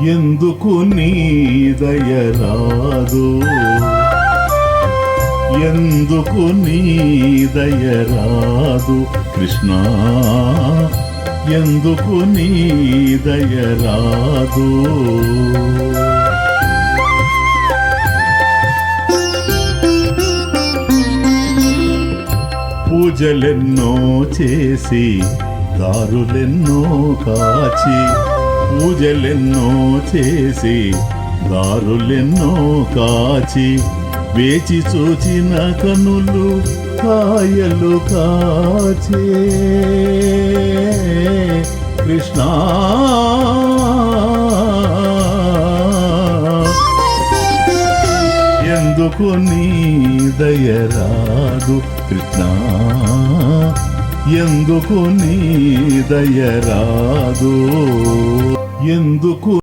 ఎందుకు నీ దయరాదు, ఎందుకు నీ దయరాదు కృష్ణ, ఎందుకు నీ దయరాదు. పూజలెన్నో చేసి దారులెన్నో కాచి, పూజలెన్నో చేసి దారులెన్నో కాచి, వేచి చూచిన కనులు కాయలు కాచే కృష్ణ. ఎందుకు నీ దయరాదు కృష్ణ, ఎందుకు నీ దయరాదు, ఎందుకు